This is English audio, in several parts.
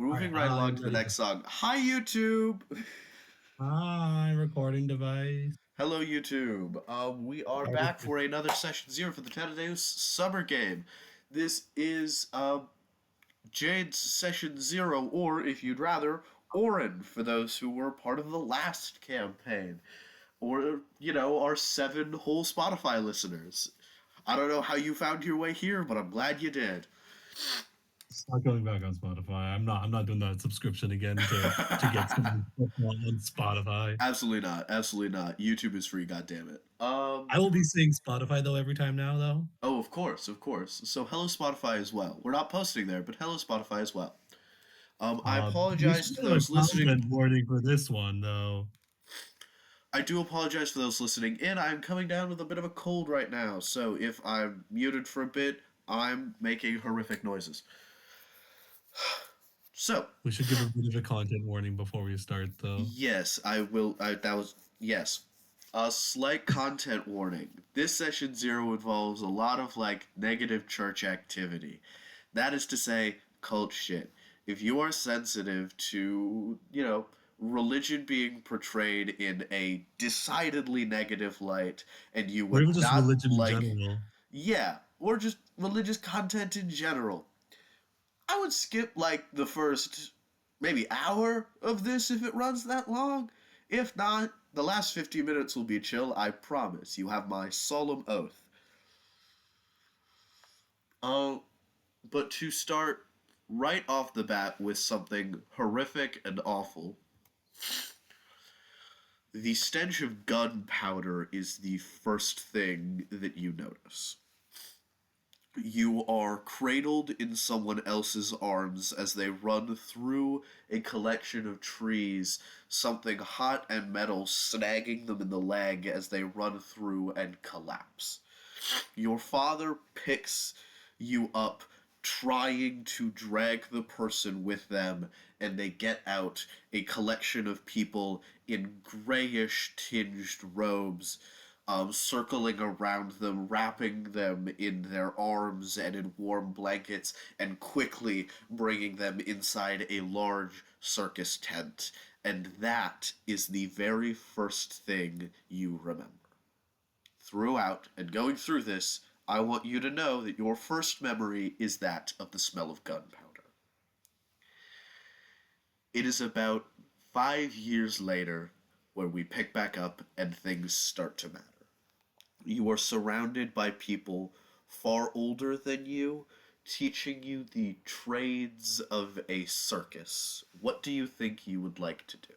All right, moving right along I'm to the ready next to. song. Hi, YouTube. Hi, recording device. Hello, YouTube. We are back for another session zero for the Tatadeus Summer Game. This is Jade's session zero, or if you'd rather, Orin, for those who were part of the last campaign, or our seven whole Spotify listeners. I don't know how you found your way here, but I'm glad you did. It's not going back on Spotify. I'm not doing that subscription again to get something on Spotify. Absolutely not. Absolutely not. YouTube is free. God damn it. I will be saying Spotify though every time now though. Oh, of course, of course. So hello Spotify as well. We're not posting there, but hello Spotify as well. I We apologize should to have a those listening. content warning for this one though. I do apologize for those listening in. I'm coming down with a bit of a cold right now, so if I'm muted for a bit, I'm making horrific noises. So, We should give a bit of a content warning before we start though. yes, I will. That was yes. A slight content warning. This session zero involves a lot of negative church activity. That is to say, cult shit. If you are sensitive to, religion being portrayed in a decidedly negative light, and you Or would even just not religion in like, general. yeah, or just religious content in general, I would skip the first maybe hour of this if it runs that long. If not, the last 50 minutes will be chill, I promise. You have my solemn oath. Oh, but to start right off the bat with something horrific and awful, the stench of gunpowder is the first thing that you notice. You are cradled in someone else's arms as they run through a collection of trees, something hot and metal snagging them in the leg as they run through and collapse. Your father picks you up, trying to drag the person with them, and they get out a collection of people in grayish tinged robes, circling around them, wrapping them in their arms and in warm blankets, and quickly bringing them inside a large circus tent. And that is the very first thing you remember. Throughout and going through this, I want you to know that your first memory is that of the smell of gunpowder. It is about 5 years later where we pick back up and things start to matter. You are surrounded by people far older than you, teaching you the trades of a circus. What do you think you would like to do?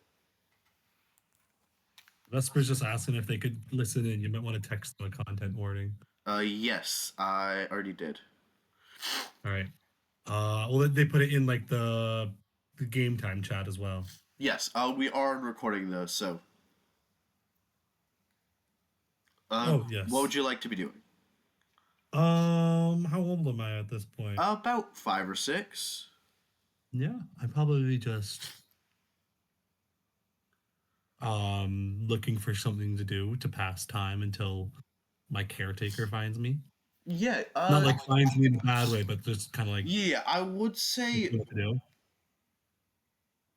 Vesper's just asking if they could listen in. You might want to text them a content warning. Yes, I already did. All right. Well, they put it in like the game time chat as well. Yes, we are recording though, so Oh what yes. would you like to be doing? How old am I at this point? About 5 or 6. Yeah, I probably just looking for something to do to pass time until my caretaker finds me. Yeah, Not like finds me in a bad way, but just kind of like yeah, I would say what to do.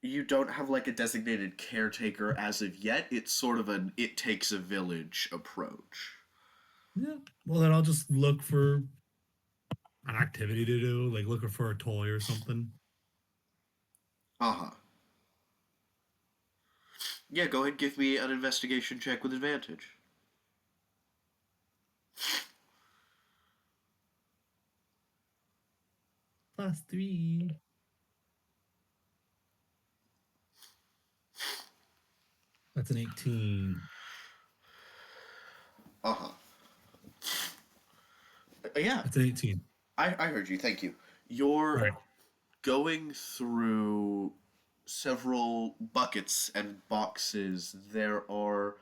you don't have a designated caretaker as of yet. It's sort of an it takes a village approach. Yeah. Well, then I'll just look for an activity to do, like looking for a toy or something. Uh-huh. Yeah, go ahead and give me an investigation check with advantage. +3. That's an 18. Uh-huh. Yeah, That's an 18. I heard you. Thank you. All You're right. going through several buckets and boxes. There are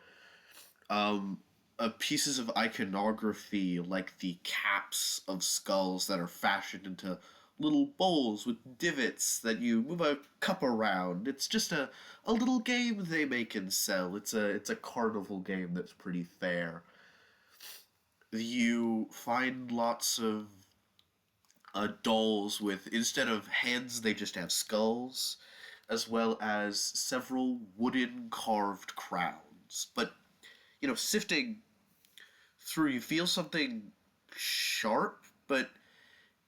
pieces of iconography like the caps of skulls that are fashioned into little bowls with divots that you move a cup around. It's just a little game they make and sell. It's a carnival game that's pretty fair. You find lots of dolls with, instead of heads, they just have skulls, as well as several wooden carved crowns. But, sifting through, you feel something sharp, but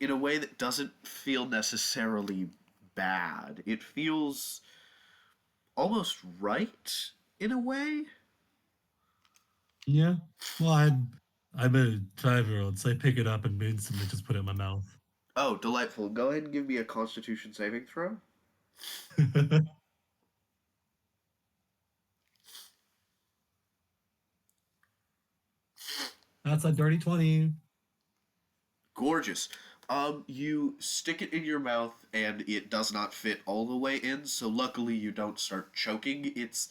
in a way that doesn't feel necessarily bad. It feels almost right in a way. Yeah. Well, I'm a 5-year-old, so I pick it up and instantly just put it in my mouth. Oh, delightful. Go ahead and give me a constitution saving throw. That's a dirty 20. Gorgeous. You stick it in your mouth and it does not fit all the way in, so luckily you don't start choking. It's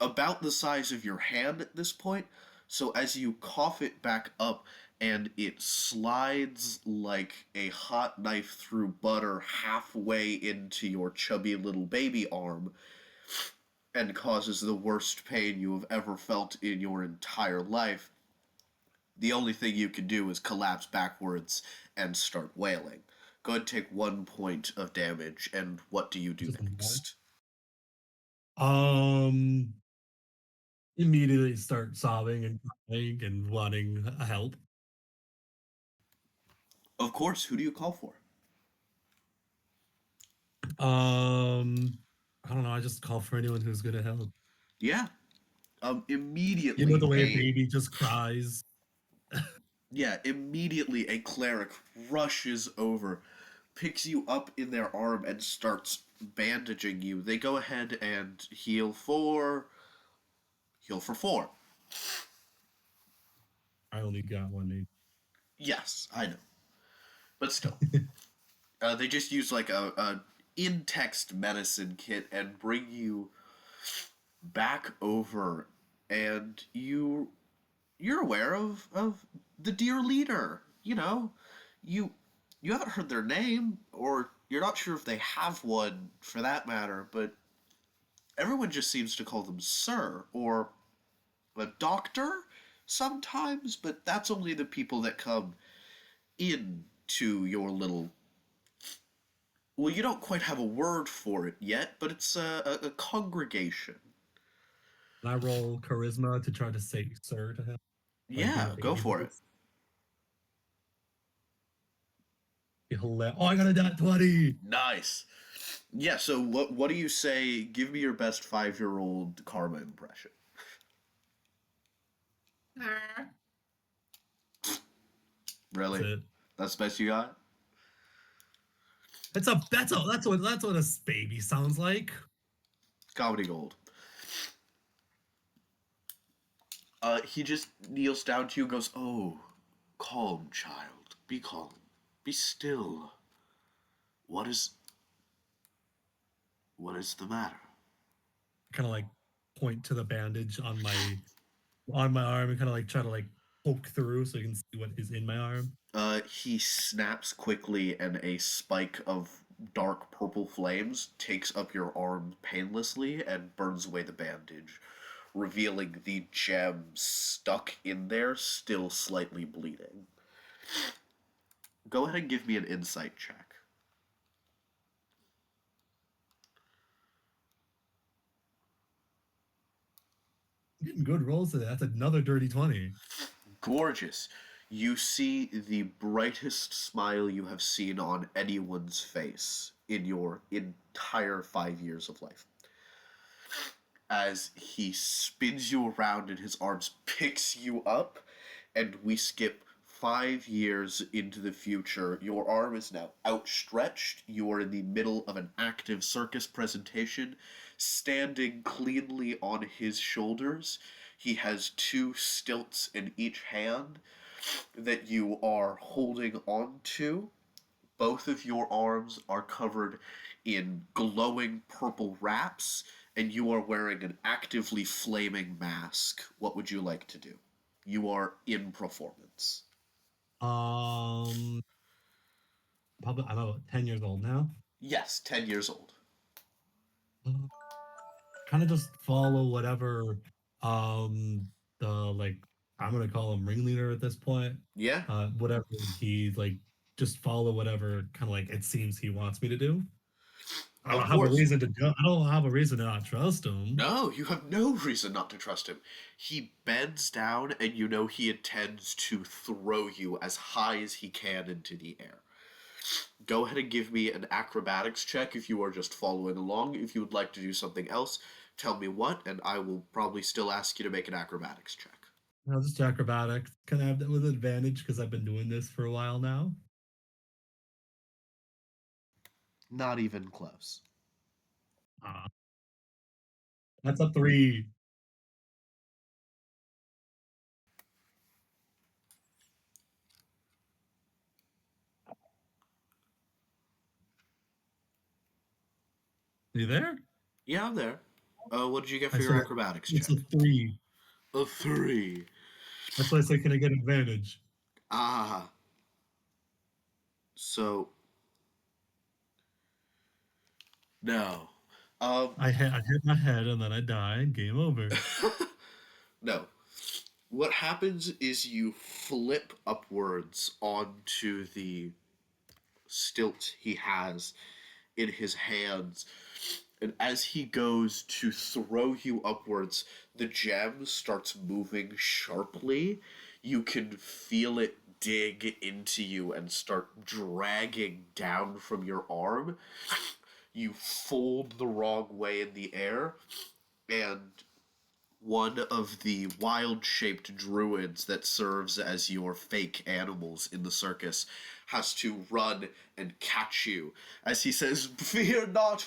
about the size of your hand at this point, so as you cough it back up and it slides like a hot knife through butter halfway into your chubby little baby arm and causes the worst pain you have ever felt in your entire life, the only thing you can do is collapse backwards and start wailing. Go ahead and take 1 point of damage, and what do you do Just next? um immediately start sobbing and crying and wanting help. Of course, who do you call for? I don't know, I just call for anyone who's gonna help. Yeah. You know Immediately the way a a baby just cries? yeah, immediately a cleric rushes over, picks you up in their arm and starts bandaging you. They go ahead and heal for 4. I only got one. Yes, I know. But still. They just use like a in-text medicine kit and bring you back over, and you're aware of the dear leader. You haven't heard their name, or you're not sure if they have one for that matter, but everyone just seems to call them sir or a doctor sometimes, but that's only the people that come into your little, well, you don't quite have a word for it yet, but it's a congregation. And I roll charisma to try to say sir to him, like in a Yeah, go baby for it. voice. Oh, I got a nat 20. Nice. Yeah, so what do you say? Give me your best 5-year-old karma impression. That's Really? it. That's the best you got? That's what a baby sounds like. Comedy gold. He just kneels down to you and goes, "Oh, calm, child. Be calm. Be still. What is what is the matter?" Kind of like point to the bandage on my arm and kind of like try to like poke through so you can see what is in my arm. He snaps quickly, and a spike of dark purple flames takes up your arm painlessly and burns away the bandage, revealing the gem stuck in there, still slightly bleeding. Go ahead and give me an insight check. I'm getting good rolls today. That's another dirty 20. Gorgeous. You see the brightest smile you have seen on anyone's face in your entire 5 years of life. As he spins you around in his arms, picks you up, and we skip 5 years into the future. Your arm is now outstretched. You are in the middle of an active circus presentation, standing cleanly on his shoulders. He has 2 stilts in each hand that you are holding on to. Both of your arms are covered in glowing purple wraps, and you are wearing an actively flaming mask. What would you like to do? You are in performance. Um, Probably I'm about 10 years old now. Yes, 10 years old. Kind of just follow whatever um the like I'm gonna call him ringleader at this point. Yeah? Whatever he like just follow whatever kind of like it seems he wants me to do. I Of don't have a course. reason to do. I don't have a reason to not trust him. No, you have no reason not to trust him. He bends down, and you know he intends to throw you as high as he can into the air. Go ahead and give me an acrobatics check if you are just following along. If you would like to do something else, tell me what, and I will probably still ask you to make an acrobatics check. Just acrobatics. Can I have that with advantage because I've been doing this for a while now? Not even close. Uh, that's a 3. You there? Yeah, I'm there. What did you get I for your said acrobatics it's a check? 3. A 3. That's why I said, can I get advantage? Ah. So, no. Um, I hit my head and then I die and game over. no. What happens is you flip upwards onto the stilt he has in his hands. And as he goes to throw you upwards, the gem starts moving sharply. You can feel it dig into you and start dragging down from your arm. You fold the wrong way in the air, and one of the wild shaped druids that serves as your fake animals in the circus has to run and catch you as he says, fear not,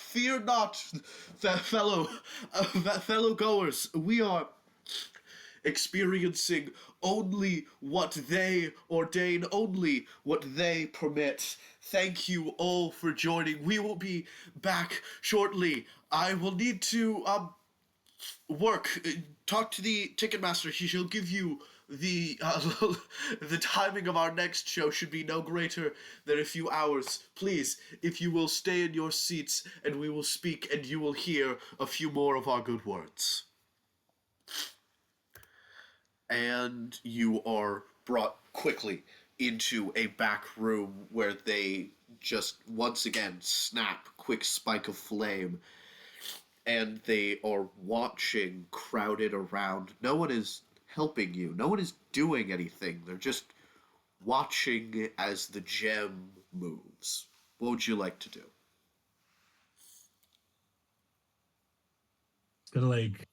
fellow, fellow goers. We are experiencing only what they ordain, only what they permit. Thank you all for joining. We will be back shortly. I will need to work. Talk to the Ticketmaster. He shall give you the the timing of our next show should be no greater than a few hours. Please, if you will stay in your seats, and we will speak, and you will hear a few more of our good words. And you are brought quickly into a back room where they just once again snap quick spike of flame, and they are watching crowded around. No one is helping you. No one is doing anything. They're just watching as the gem moves. What would you like to do? It's gonna like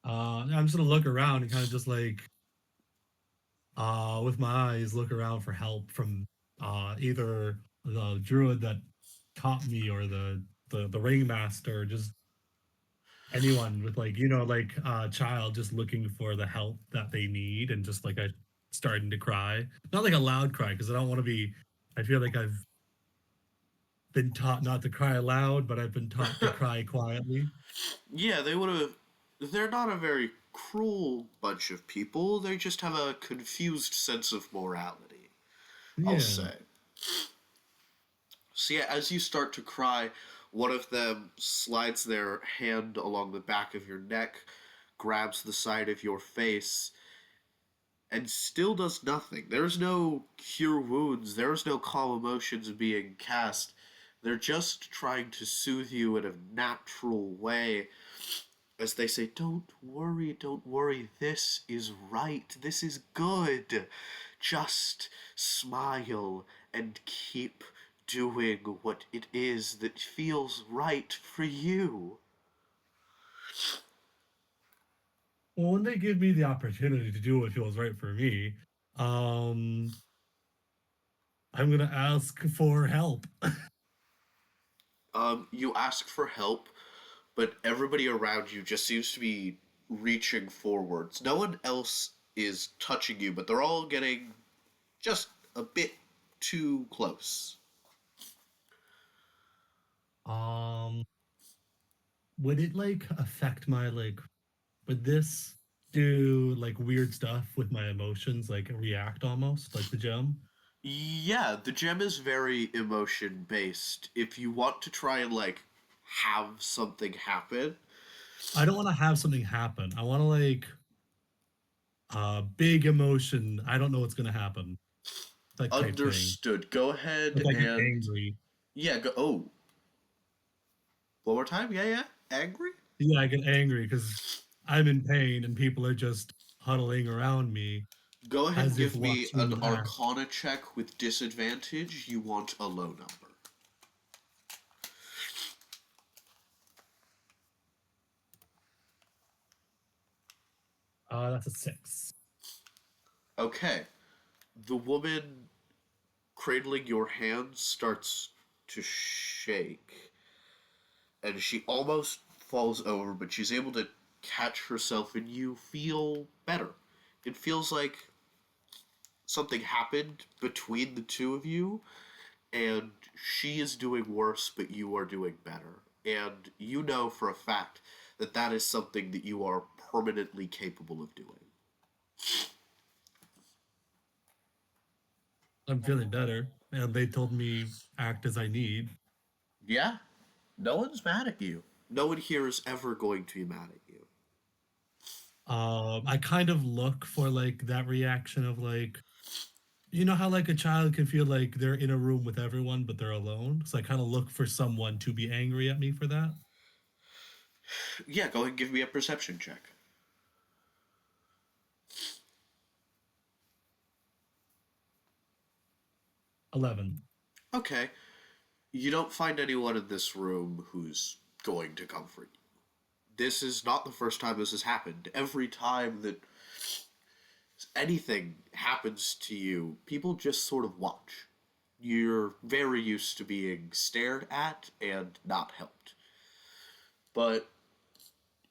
I'm just gonna look around and kind of just like with my eyes look around for help from either the druid that taught me or the ringmaster, just anyone with like like a child just looking for the help that they need and just like I starting to cry, not like a loud cry because I don't want to be. I feel like I've been taught not to cry loud, but I've been taught to cry quietly. Yeah, they would have. They're not a very cruel bunch of people. They just have a confused sense of morality, I'll Yeah. say. So, yeah, as you start to cry, one of them slides their hand along the back of your neck, grabs the side of your face, and still does nothing. There's no cure wounds, there's no calm emotions being cast. They're just trying to soothe you in a natural way as they say, don't worry, this is right, this is good. Just smile and keep doing what it is that feels right for you. Well, when they give me the opportunity to do what feels right for me, um, I'm gonna ask for help. You ask for help, but everybody around you just seems to be reaching forwards. No one else is touching you, but they're all getting just a bit too close. Um, would it like affect my like? Would this do like weird stuff with my emotions, like react almost like the gem? Yeah, the gem is very emotion based. If you want to try and like have something happen, I don't want to have something happen. I want to like big emotion. I don't know what's gonna happen. Like type thing. Understood. Go ahead If I get and angry. yeah, go. Oh, one more time. Yeah, yeah. Angry. Yeah, I get angry because I'm in pain and people are just huddling around me Go ahead and as if give me watching an them act. Arcana check with disadvantage. You want a low number. That's a 6. Okay. The woman cradling your hand starts to shake, and she almost falls over, but she's able to catch herself, and you feel better. It feels like something happened between the two of you, and she is doing worse, but you are doing better. And you know for a fact that that is something that you are permanently capable of doing. I'm feeling better, and they told me act as I need. Yeah, no one's mad at you. No one here is ever going to be mad at you. I kind of look for like that reaction of like, you know how like a child can feel like they're in a room with everyone but they're alone. So I kind of look for someone to be angry at me for that. Yeah, go ahead and give me a perception check. 11. Okay, you don't find anyone in this room who's going to comfort you. This is not the first time this has happened. Every time that anything happens to you, people just sort of watch. You're very used to being stared at and not helped. But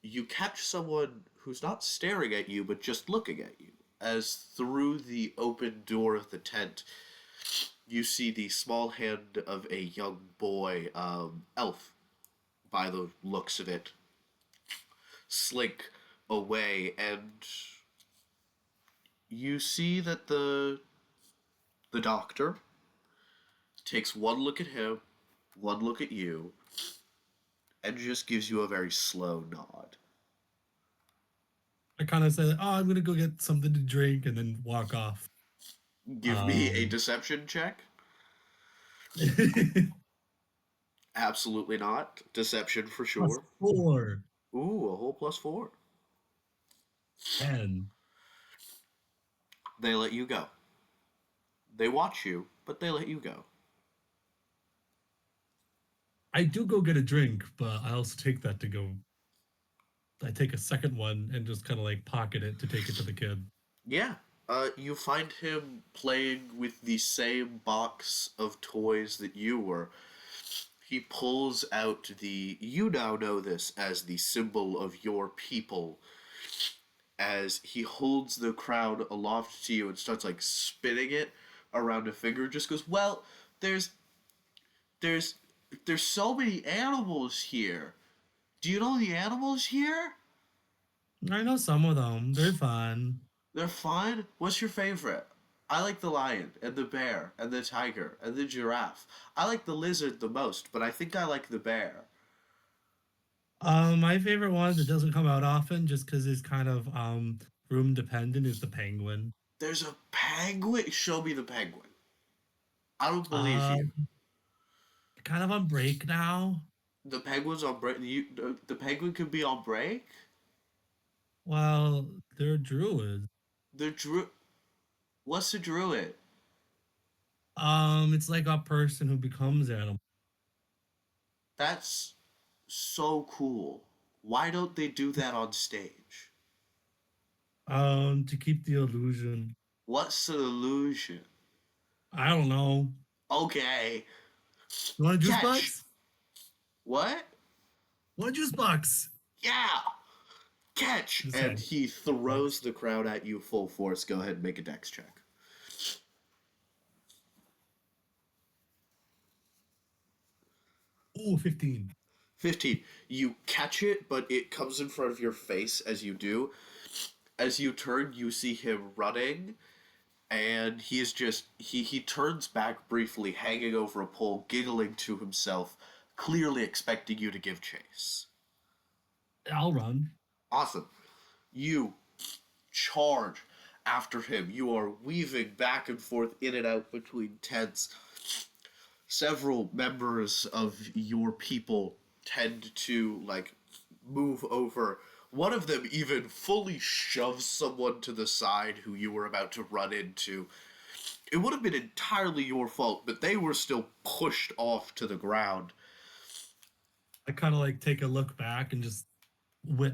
you catch someone who's not staring at you, but just looking at you. As through the open door of the tent, you see the small hand of a young boy, elf, by the looks of it, slink away, and you see that the doctor takes one look at him, one look at you, and just gives you a very slow nod. I kind of say, "Oh, I'm gonna go get something to drink," and then walk off. Give me a Um, deception check. Absolutely not. Deception for plus sure. 4, Ooh, a whole +4. 10. They let you go. They watch you, but they let you go. I do go get a drink, but I also take that to go. I take a second one and just kind of like pocket it to take it to the kid. Yeah. You find him playing with the same box of toys that you were. He pulls out the. You now know this as the symbol of your people. As he holds the crown aloft to you and starts like spinning it around a finger, just goes, "Well, there's there's there's so many animals here. Do you know the animals here? I know some of them. They're fun. They're fun. What's your favorite? I like the lion and the bear and the tiger and the giraffe. I like the lizard the most, but I think I like the bear. My favorite one that doesn't come out often, just because it's kind of room dependent, is the penguin. There's a penguin. Show me the penguin. I don't believe you. Um, Kind of on break now. The penguin's on break. The penguin could be on break. Well, they're druids. The druid. What's the druid? It's like a person who becomes animal. That's so cool. Why don't they do that on stage? To keep the illusion. What's the illusion? I don't know. Okay. You want a juice Catch. box? What? Want a juice box? Yeah. Catch. Just And saying. he throws the crowd at you full force. Go ahead and make a dex check. Ooh, 15. 15. You catch it, but it comes in front of your face as you do. As you turn, you see him running, and he is just he turns back briefly, hanging over a pole, giggling to himself, clearly expecting you to give chase. I'll run. Awesome. You charge after him. You are weaving back and forth in and out between tents. Several members of your people tend to like move over. One of them even fully shoves someone to the side who you were about to run into. It would have been entirely your fault, but they were still pushed off to the ground. I kind of like take a look back and just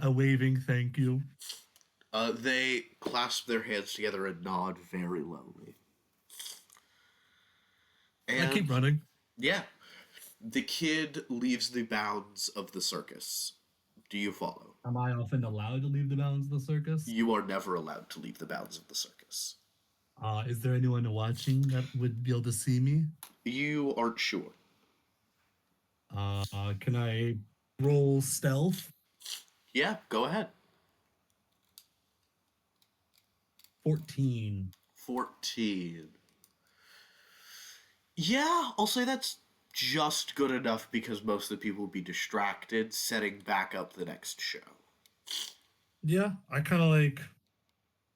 a waving thank you. They clasp their hands together and nod very lowly. I keep And running. yeah, the kid leaves the bounds of the circus. Do you follow? Am I often allowed to leave the bounds of the circus? You are never allowed to leave the bounds of the circus. Is there anyone watching that would be able to see me? You aren't sure. Can I roll stealth? Yeah, go ahead. 14. 14. Yeah, I'll say that's just good enough because most of the people will be distracted setting back up the next show. Yeah, I kind of like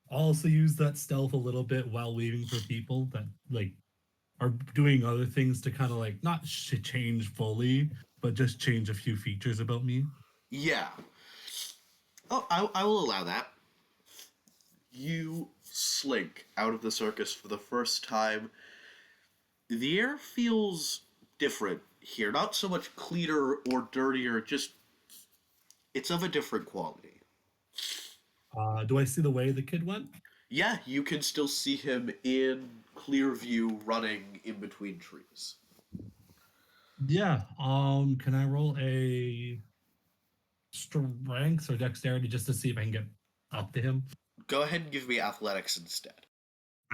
also use that stealth a little bit while waiting for people that like are doing other things to kind of like not change fully, but just change a few features about me. Yeah. Oh, I will allow that. You slink out of the circus for the first time. The air feels different here. Not so much cleaner or dirtier, just it's of a different quality. Do I see the way the kid went? Yeah, you can still see him in clear view running in between trees. Yeah. Can I roll a strength or dexterity just to see if I can get up to him? Go ahead and give me athletics instead.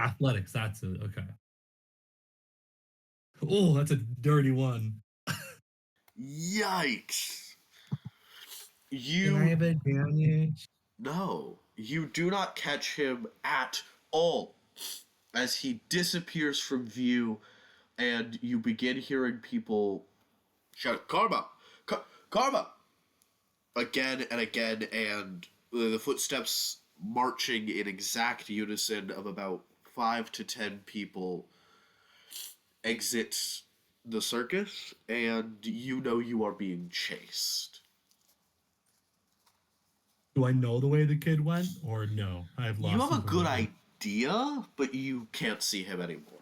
Athletics, that's it. Okay. Oh, that's a dirty one. Yikes. Can I You have advantage? no, you do not catch him at all as he disappears from view and you begin hearing people shout karma, karma again and again, and the footsteps marching in exact unison of about 5 to 10 people exit the circus, and you know you are being chased. Do I know the way the kid went or no? I've You lost have a good information. idea, but you can't see him anymore.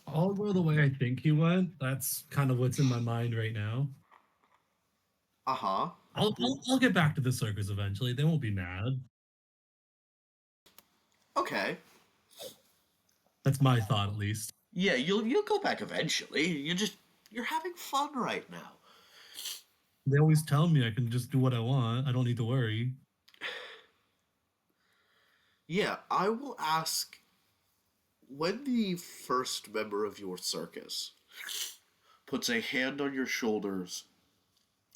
I'll go the way I think he went. That's kind of what's in my mind right now. Uh huh. I'll get back to the circus eventually. They won't be mad. Okay. That's my thought, at least. Yeah, you'll go back eventually. You're having fun right now. They always tell me I can just do what I want. I don't need to worry. Yeah, I will ask when the first member of your circus puts a hand on your shoulders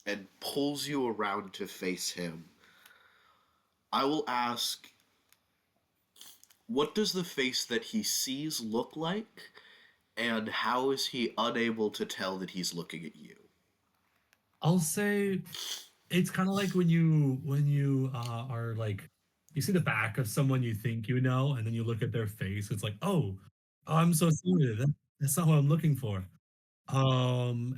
and pulls you around to face him, I will ask, what does the face that he sees look like, and how is he unable to tell that he's looking at you? I'll say it's kind of like when you are like you see the back of someone you think you know, and then you look at their face. It's like, oh, I'm so sorry. That's not what I'm looking for. And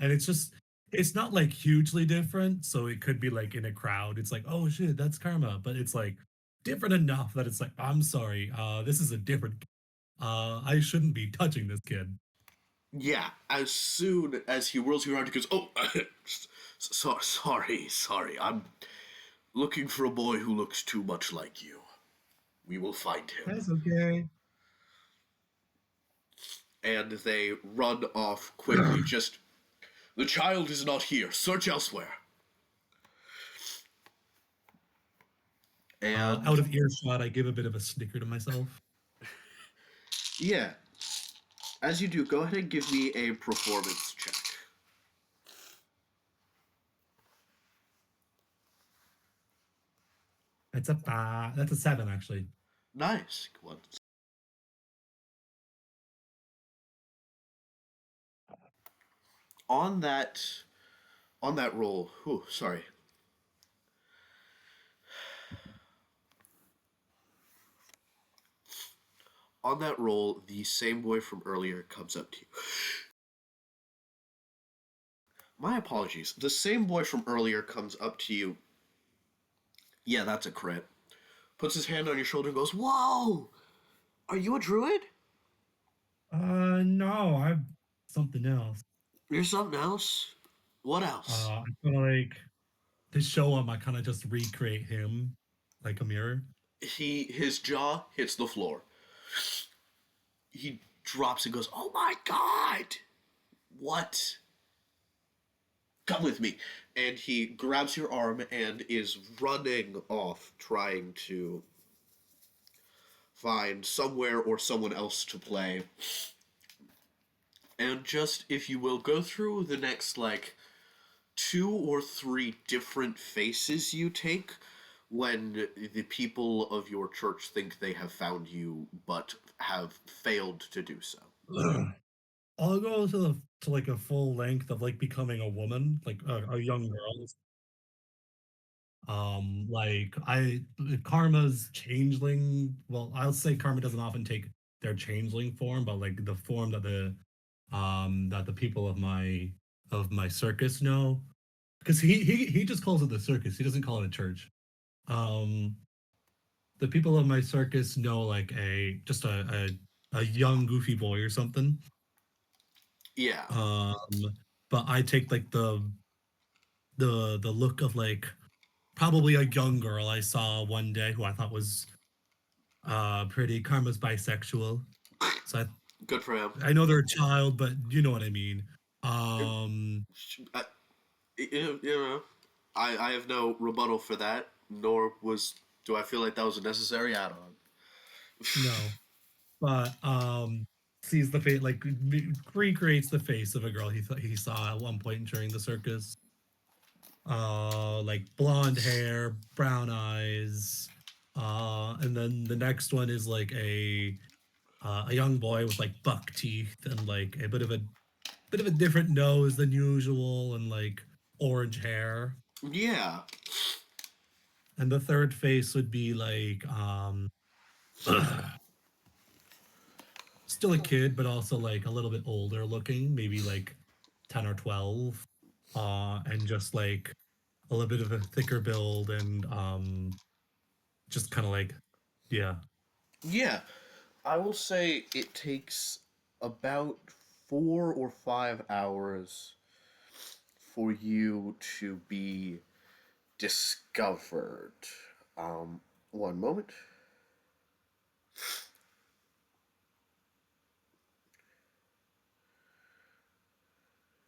it's not like hugely different. So it could be like in a crowd. It's like, oh shit, that's karma. But it's like different enough that it's like, I'm sorry. This is a different. I shouldn't be touching this kid. Yeah, as soon as he whirls you around, he goes, "Oh, sorry. I'm looking for a boy who looks too much like you. We will find him." That's okay. And they run off quickly. Just, the child is not here. Search elsewhere. Out And of earshot, I give a bit of a snicker to myself. yeah, as you do, go ahead and give me a performance check. That's a 7 actually. Nice. On that on that roll. Sorry. On that roll, the same boy from earlier comes up to you. My apologies. The same boy from earlier comes up to you. Yeah, that's a crit. Puts his hand on your shoulder and goes, "Whoa! Are you a druid? No, I'm something else. You're something else? What else?" I feel like to show him, I kind of just recreate him like a mirror. His jaw hits the floor. He drops and goes, "Oh my god! What? Come with me." And he grabs your arm and is running off, trying to find somewhere or someone else to play. And just, if you will, go through the next, like, 2 or 3 different faces you take when the people of your church think they have found you but have failed to do so. I'll go to like a full length of like becoming a woman, like a young girl. Like Karma's changeling. Well, I'll say Karma doesn't often take their changeling form, but like the form that the people of my circus know, because he just calls it the circus. He doesn't call it a church. Um, the people of my circus know like a just a young goofy boy or something. Yeah. But I take like the look of like probably a young girl I saw one day who I thought was pretty. Karma's bisexual, so Good for him. I know they're a child, but you know what I mean. Um, I, you know, I have no rebuttal for that, nor do I feel like that was a necessary add on. no, but sees the face like recreates the face of a girl he saw at one point during the circus. Like blonde hair, brown eyes. And then the next one is like a young boy with like buck teeth and like a bit of a different nose than usual and like orange hair. Yeah. And the third face would be like still a kid but also like a little bit older looking, maybe like 10 or 12. And just like a little bit of a thicker build and just kind of like yeah. Yeah. I will say it takes about 4 or 5 hours for you to be discovered. One moment.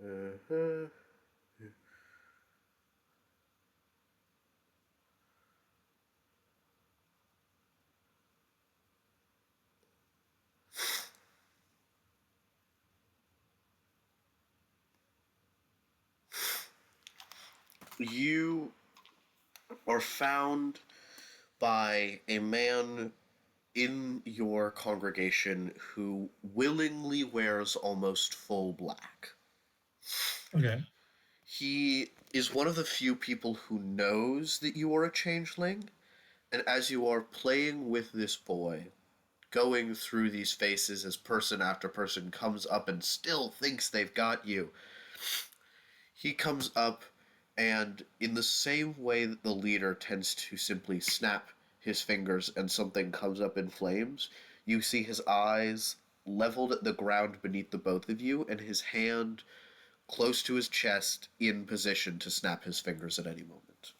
Uh-huh. You are found by a man in your congregation who willingly wears almost full black. Okay. He is one of the few people who knows that you are a changeling, and as you are playing with this boy, going through these faces as person after person comes up and still thinks they've got you, he comes up and, in the same way that the leader tends to simply snap his fingers and something comes up in flames, you see his eyes leveled at the ground beneath the both of you and his hand close to his chest in position to snap his fingers at any moment.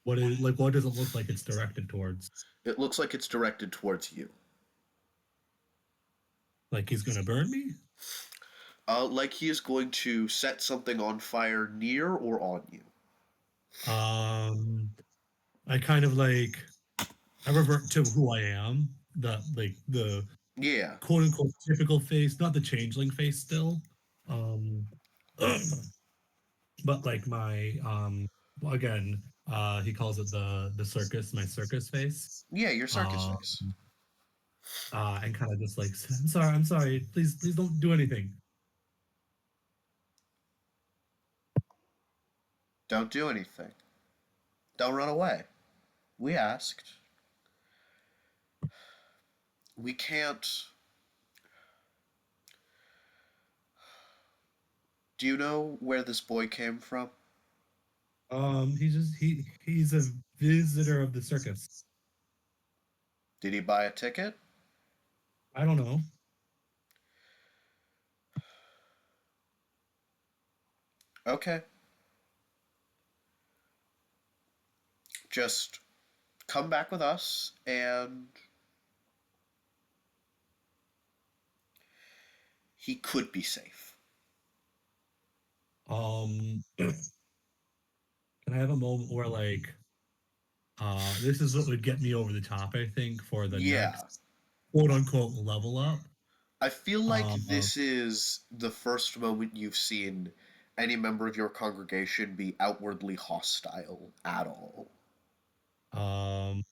What does it look like it's directed towards? It looks like it's directed towards you. Like he's gonna burn me? Like he is going to set something on fire near or on you. Um I kind of like I revert to who I am, the Yeah. quote unquote typical face, not the changeling face still. Um but like my well, again, he calls it the circus, my circus face. Yeah, your circus Uh face. and kind of just like I'm sorry, please don't do anything. Don't do anything. Don't run away. We asked. we can't. Do you know where this boy came from? He's a visitor of the circus. Did he buy a ticket? I don't know. Okay. Just come back with us and he could be safe. Can I have a moment where like this is what would get me over the top, I think, for the Yeah. next quote unquote level up. I feel like Um this is the first moment you've seen any member of your congregation be outwardly hostile at all. um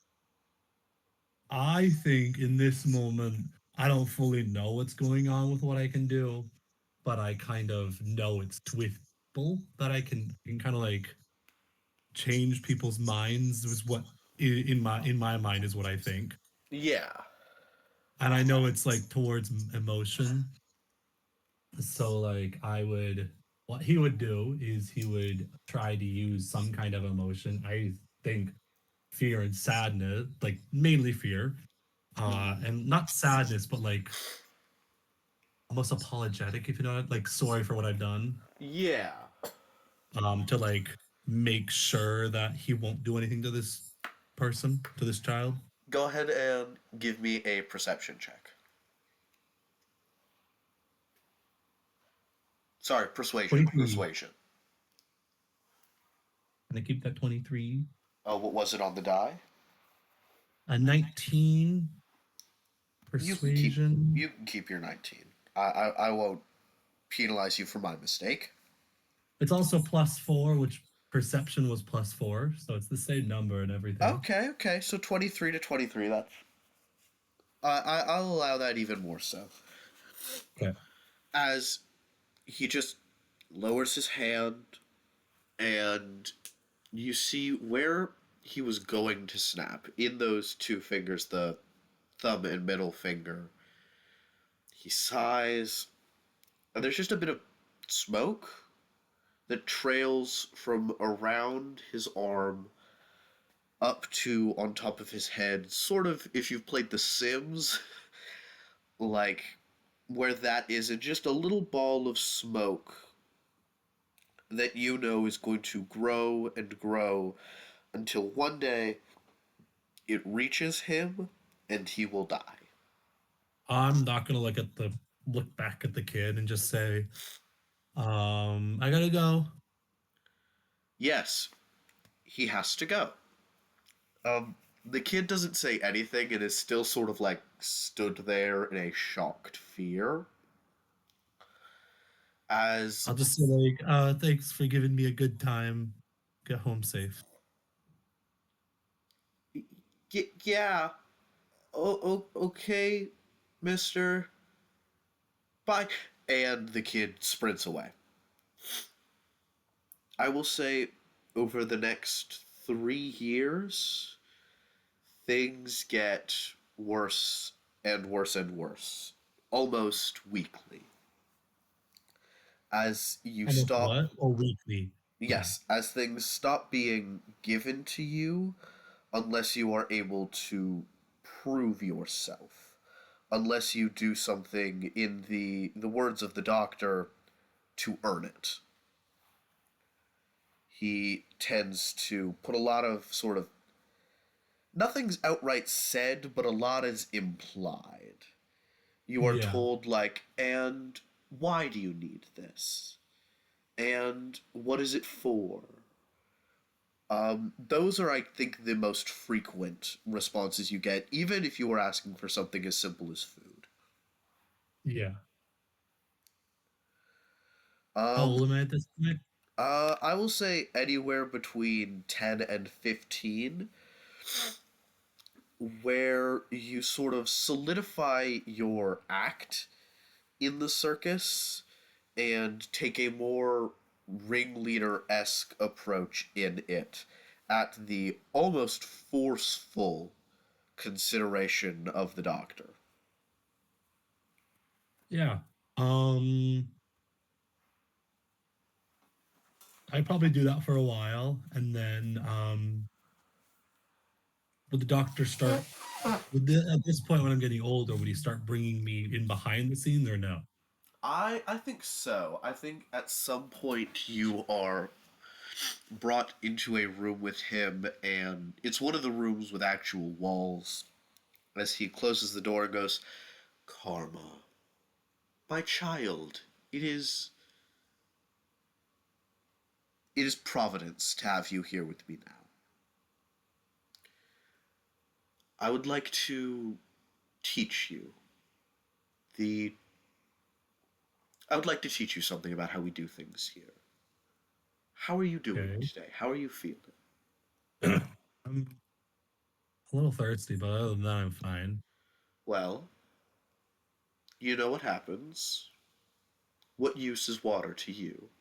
I think in this moment I don't fully know what's going on with what I can do, but I kind of know it's twiftable that I can kind of like change people's minds is what in my mind is what I think. Yeah. And I know it's like towards emotion. So like I would what he would do is he would try to use some kind of emotion. I think fear and sadness, like mainly fear. Mhm. And not sadness, but like almost apologetic, if you know, like sorry for what I've done. Yeah. To like make sure that he won't do anything to this person, to this child. Go ahead and give me a perception check. Sorry, persuasion. 23. Persuasion. Can I keep that 23? Oh, what was it on the die? A 19 You can keep persuasion. you can keep your 19. I won't penalize you for my mistake. It's also +4, which perception was +4, so it's the same number and everything. Okay, okay. So 23 to 23. That's I'll allow that even more so. Okay. As he just lowers his hand and you see where he was going to snap in those two fingers, the thumb and middle finger. He sighs, and there's just a bit of smoke that trails from around his arm up to on top of his head, sort of if you've played The Sims, like where that is, and just a little ball of smoke that you know is going to grow and grow until one day it reaches him and he will die. I'm not gonna look back at the kid and just say, I gotta go. Yes, he has to go. The kid doesn't say anything and is still sort of like stood there in a shocked fear. As I'll just say like, thanks for giving me a good time. Get home safe. yeah, okay, Mister. Bye. And the kid sprints away. I will say, over the next 3 years, things get worse and worse and worse, almost weekly. As you Almost stop, what? Or weekly. Okay. yes, as things stop being given to you unless you are able to prove yourself, unless you do something in the words of the doctor to earn it. He tends to put a lot of sort of nothing's outright said, but a lot is implied. You are Yeah. told, like, and why do you need this? And what is it for? Those are, I think, the most frequent responses you get, even if you are asking for something as simple as food. Yeah. How Um, old am I at this point? I will say anywhere between 10 and 15, where you sort of solidify your act in the circus and take a more ringleader esque approach in it at the almost forceful consideration of the doctor. Yeah. Um, I'd probably do that for a while, and then would the doctor start? At this point, when I'm getting older, would he start bringing me in behind the scenes, or no? I think so. I think at some point you are brought into a room with him, and it's one of the rooms with actual walls. As he closes the door and goes, Karma, my child, it is providence to have you here with me now. I would like to teach you the I would like to teach you something about how we do things here. How are you doing Okay. today? How are you feeling? I'm a little thirsty, but other than that, I'm fine. Well, you know what happens. What use is water to you?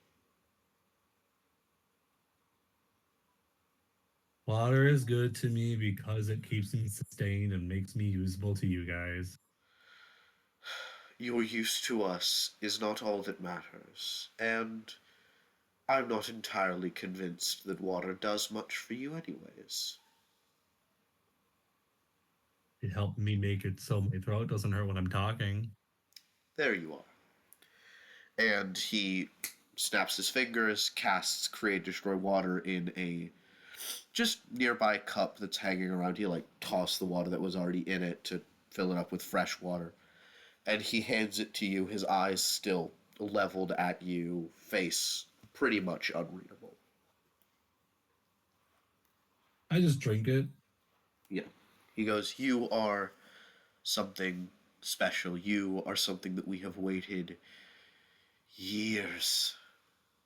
Water is good to me because it keeps me sustained and makes me usable to you guys. Your use to us is not all that matters, and I'm not entirely convinced that water does much for you, anyways. It helped me make it so my throat doesn't hurt when I'm talking. There you are. And he snaps his fingers, casts Create Destroy Water in a just nearby cup that's hanging around. He like tossed the water that was already in it to fill it up with fresh water. And he hands it to you, his eyes still leveled at you, face pretty much unreadable. I just drink it. Yeah. He goes, You are something special. You are something that we have waited years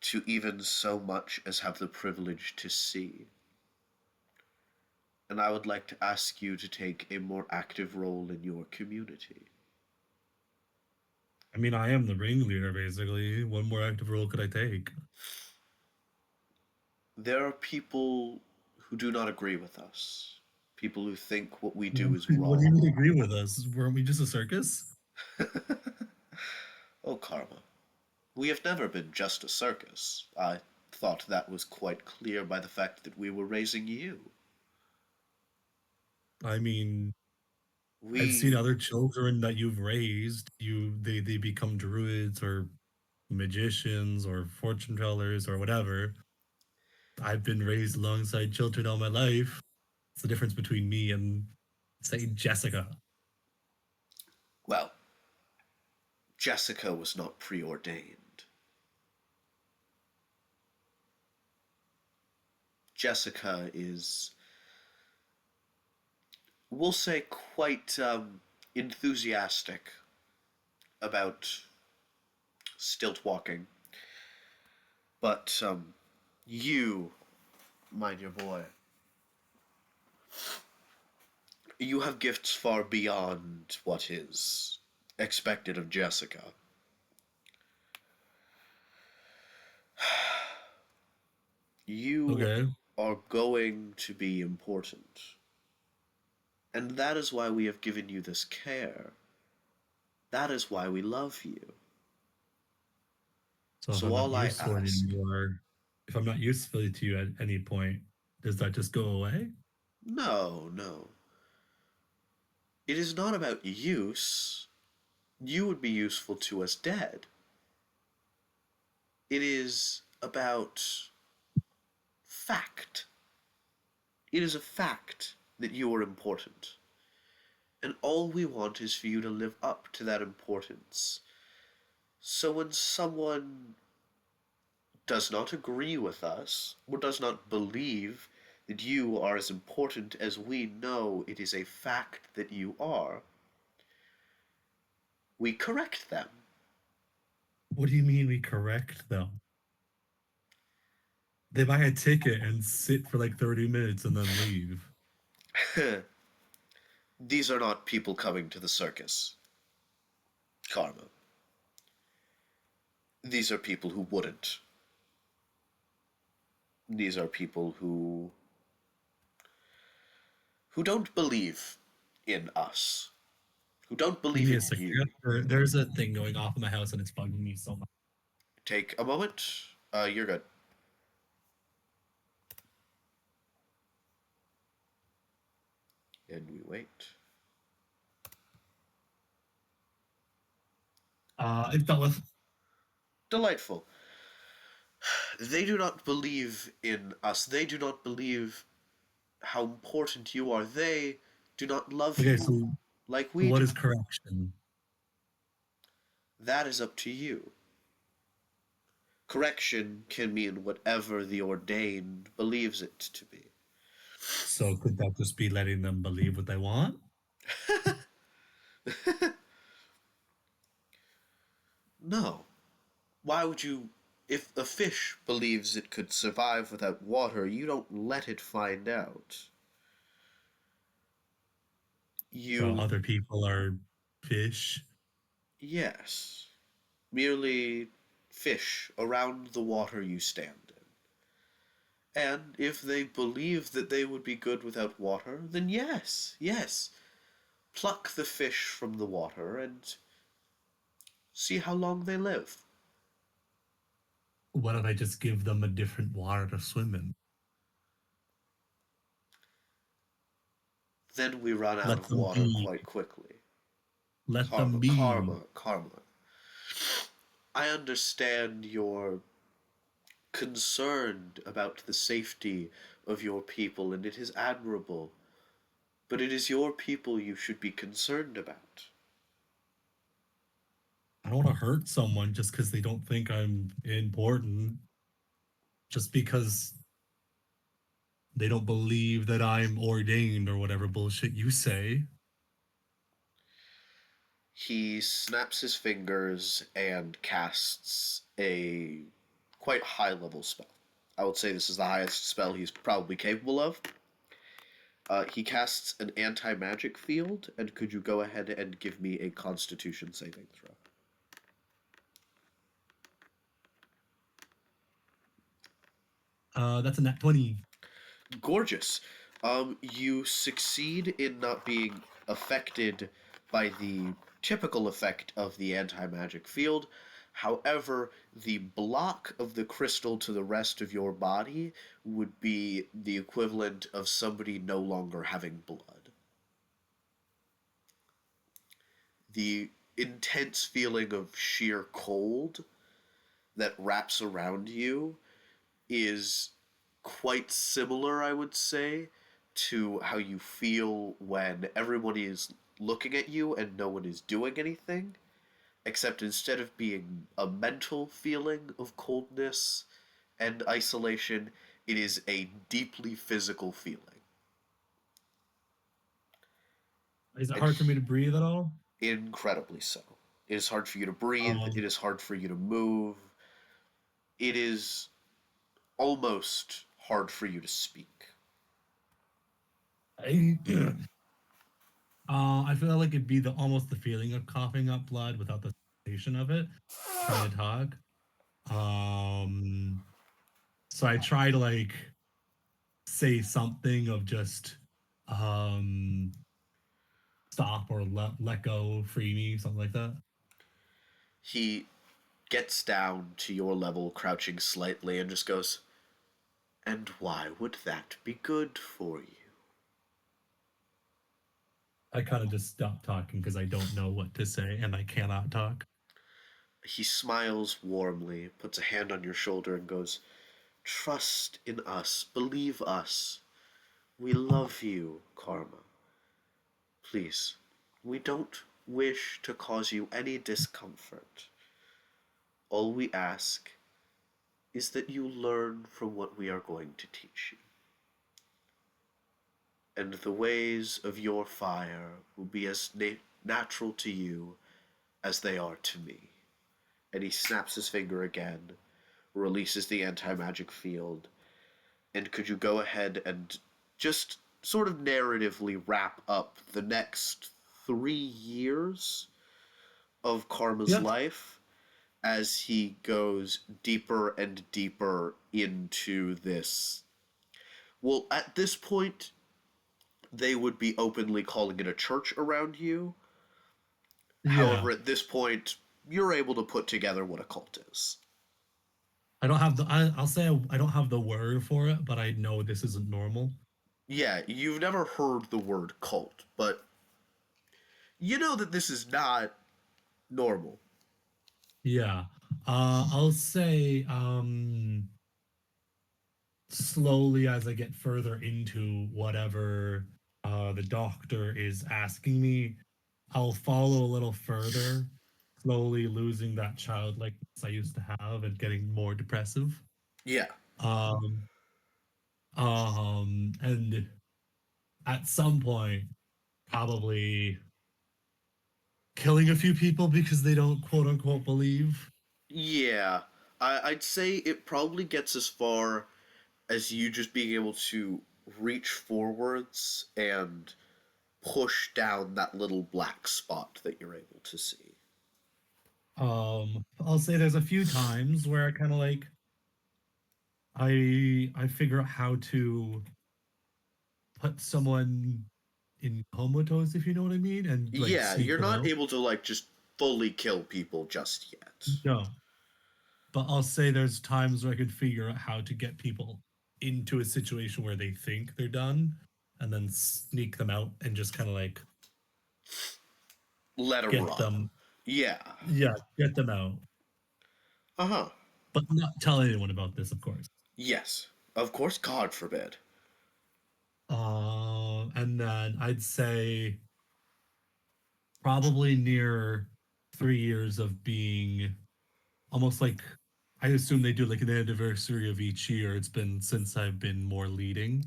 to even so much as have the privilege to see. And I would like to ask you to take a more active role in your community. I mean, I am the ringleader, basically. What more active role could I take? There are people who do not agree with us, people who think what we do is What do you wrong. mean agree with us? Weren't we just a circus? Oh, Karma, we have never been just a circus. I thought that was quite clear by the fact that we were raising you. I mean, I've seen We. other children that you've raised. They become druids or magicians or fortune tellers or whatever. I've been raised alongside children all my life. It's the difference between me and, say, Jessica. Well, Jessica was not preordained. Jessica is, we'll say, quite enthusiastic about stilt walking. But you, my dear boy, you have gifts far beyond what is expected of Jessica. You Okay. are going to be important. And that is why we have given you this care. That is why we love you. So if So I'm not all I useful ask, anymore, if I'm not useful to you at any point, does that just go away? no, no. It is not about use. You would be useful to us dead. It is about fact. It is a fact that you are important. And all we want is for you to live up to that importance. So when someone does not agree with us, or does not believe that you are as important as we know it is a fact that you are, we correct them. What do you mean we correct them? They buy a ticket and sit for like 30 minutes and then leave. These are not people coming to the circus, Karma. These are people who wouldn't. These are people who don't believe in us, who don't Give believe me a in second. you. There's a thing going off in my house and it's bugging me so much. Take a moment. You're good. And we wait. It's dealt with. Delightful. They do not believe in us. They do not believe how important you are. They do not love Okay, you so like we what do. is correction? That is up to you. Correction can mean whatever the ordained believes it to be. So could that just be letting them believe what they want? No. Why would you? If a fish believes it could survive without water, you don't let it find out. So You, other people are fish. yes, merely fish around the water you stand in. And if they believe that they would be good without water, then yes, yes, pluck the fish from the water and see how long they live. What if I just give them a different water to swim in? Then we run out Let of them water be. quite quickly. Let them Karma, be. karma, karma. I understand your concerned about the safety of your people, and it is admirable. But it is your people you should be concerned about. I don't want to hurt someone just because they don't think I'm important. Just because they don't believe that I'm ordained or whatever bullshit you say. He snaps his fingers and casts a quite high level spell. I would say this is the highest spell he's probably capable of. He casts an anti magic field, and could you go ahead and give me a Constitution saving throw? That's a nat 20. Gorgeous. You succeed in not being affected by the typical effect of the anti magic field. However, the block of the crystal to the rest of your body would be the equivalent of somebody no longer having blood. The intense feeling of sheer cold that wraps around you is quite similar, I would say, to how you feel when everyone is looking at you and no one is doing anything, except instead of being a mental feeling of coldness and isolation, it is a deeply physical feeling. Is it And hard for me to breathe at all? incredibly so. It is hard for you to breathe, Um, it is hard for you to move, it is almost hard for you to speak. I, I feel like it'd be the almost the feeling of coughing up blood without the sensation of it. Trying to talk. Um, so I try to like say something of just um stop or let go, free me, something like that. He gets down to your level, crouching slightly, and just goes, "And why would that be good for you?" I kind of just stop talking because I don't know what to say and I cannot talk. He smiles warmly, puts a hand on your shoulder, and goes, "Trust in us, believe us. We love you, Karma. Please, we don't wish to cause you any discomfort. All we ask is that you learn from what we are going to teach you. And the ways of your fire will be as natural to you as they are to me." And he snaps his finger again, releases the anti magic field. And could you go ahead and just sort of narratively wrap up the next 3 years of Karma's Yep. life as he goes deeper and deeper into this? Well, at this point, they would be openly calling it a church around you, Yeah. However, at this point, you're able to put together what a cult is. I don't have the. I'll say I don't have the word for it, but I know this isn't normal. Yeah, you've never heard the word cult, but you know that this is not normal. Yeah. I'll say slowly as I get further into whatever the doctor is asking me, I'll follow a little further, slowly losing that childlikeness I used to have and getting more depressive. Yeah. Um, and at some point, probably killing a few people because they don't quote unquote believe. Yeah. I'd say it probably gets as far as you just being able to reach forwards and push down that little black spot that you're able to see. I'll say there's a few times where I kind of like I figure out how to put someone in comatose, if you know what I mean, and like Yeah, sneak you're them not out. able to like just fully kill people just yet. No, but I'll say there's times where I could figure out how to get people into a situation where they think they're done, and then sneak them out and just kind of like Let them get run. them, Yeah. yeah, get them out, Uh huh. but not tell anyone about this, of course. Yes. Of course, God forbid. And then I'd say probably near 3 years of being almost like I assume they do like an anniversary of each year. It's been since I've been more leading.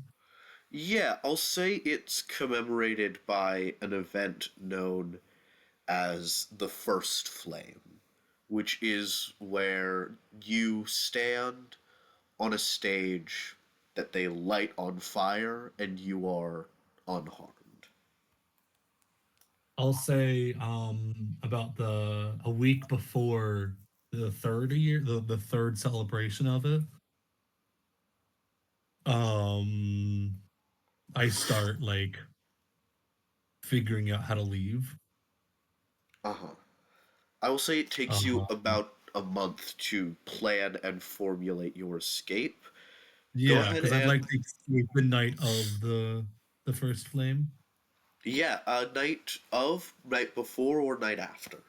Yeah, I'll say it's commemorated by an event known as the First Flame, which is where you stand on a stage that they light on fire and you are unharmed. I'll say about the a week before the third year, the third celebration of it, um I start like figuring out how to leave. Uh huh. I will say it takes you Um about a month to plan and formulate your escape. Go yeah, ahead because I'd like and to escape the night of the first flame. yeah, night of, night before, or night after.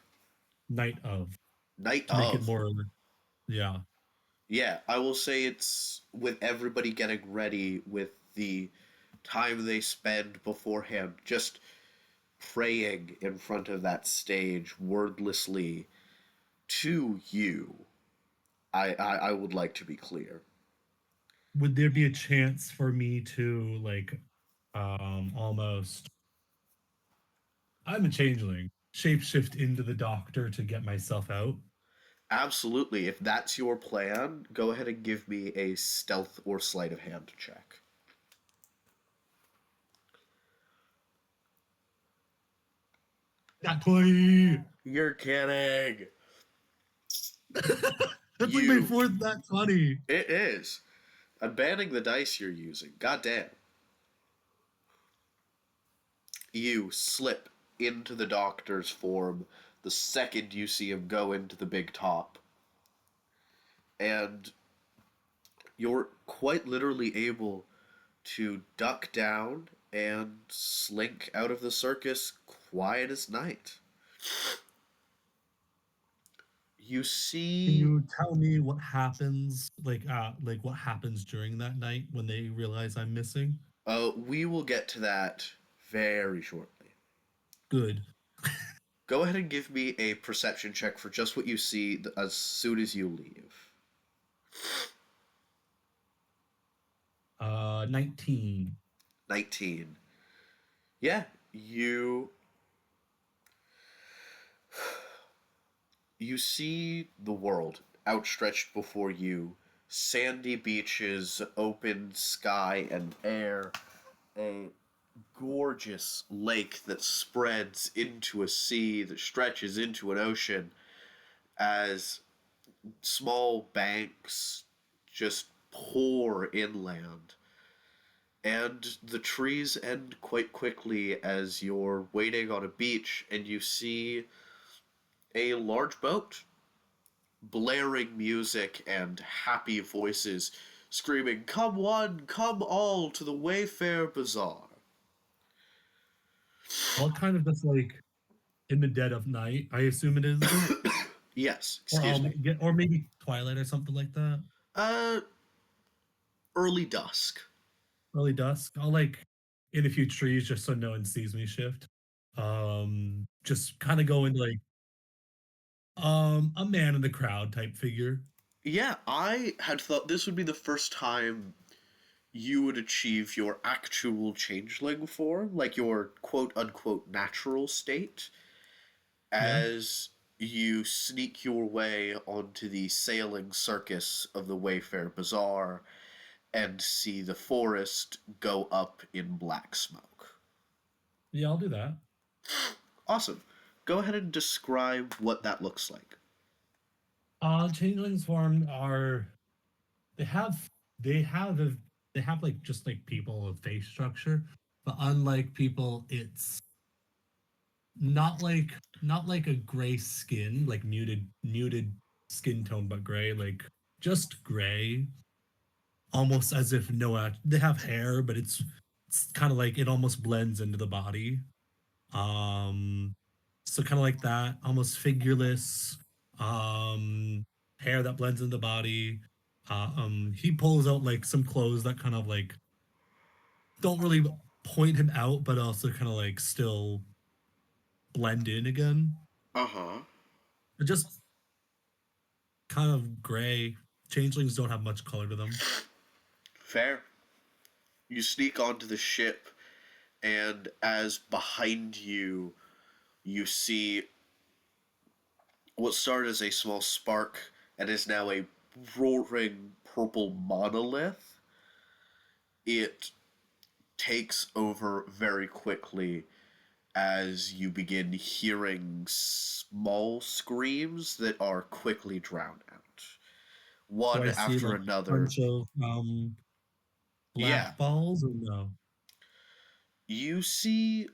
Night of Night to make it of. more yeah. Yeah, I will say it's with everybody getting ready with the time they spend beforehand, just praying in front of that stage wordlessly to you. I would like to be clear. Would there be a chance for me to like almost I'm a changeling shapeshift into the doctor to get myself out? Absolutely. If that's your plan, go ahead and give me a stealth or sleight of hand check. Not 20. You're kidding. That's like my You. fourth not 20. It is. I'm banning the dice you're using. God damn. You slip into the doctor's form the second you see him go into the big top. And you're quite literally able to duck down and slink out of the circus quiet as night. You Can see. you tell me what happens like what happens during that night when they realize I'm missing? We will get to that very shortly. Good. Go ahead and give me a perception check for just what you see as soon as you leave. 19. 19. Yeah, you see the world outstretched before you. Sandy beaches, open sky and air, a gorgeous lake that spreads into a sea that stretches into an ocean as small banks just pour inland. And the trees end quite quickly as you're waiting on a beach and you see A large boat, blaring music and happy voices screaming, "Come one, come all to the Wayfair Bazaar." All kind of just like in the dead of night, I assume it is. Yes, Or excuse me. or maybe twilight or something like that. Uh, Early dusk. Early dusk. I'll like in a few trees just so no one sees me shift. Just kind of go into like a man in the crowd type figure. Yeah, I had thought this would be the first time you would achieve your actual changeling form, like your quote unquote natural state, Yeah. as you sneak your way onto the sailing circus of the Wayfair Bazaar and see the forest go up in black smoke. Yeah, I'll do that. Awesome. Go ahead and describe what that looks like. Changelings form are they have they have a they have like just like people with face structure, but unlike people, it's not like a gray skin, like muted skin tone, but gray, like just gray, almost as if they have hair, but it's kind of like it almost blends into the body. Um, so kind of like that, almost figureless, um, hair that blends in the body. He pulls out like some clothes that kind of like don't really point him out, but also kind of like still blend in again. Uh huh. Just kind of gray. Changelings don't have much color to them. Fair. You sneak onto the ship, and as behind you, you see what started as a small spark and is now a roaring purple monolith. It takes over very quickly as you begin hearing small screams that are quickly drowned out. Do One I see after like a another. bunch of Yeah, black balls or no? you see.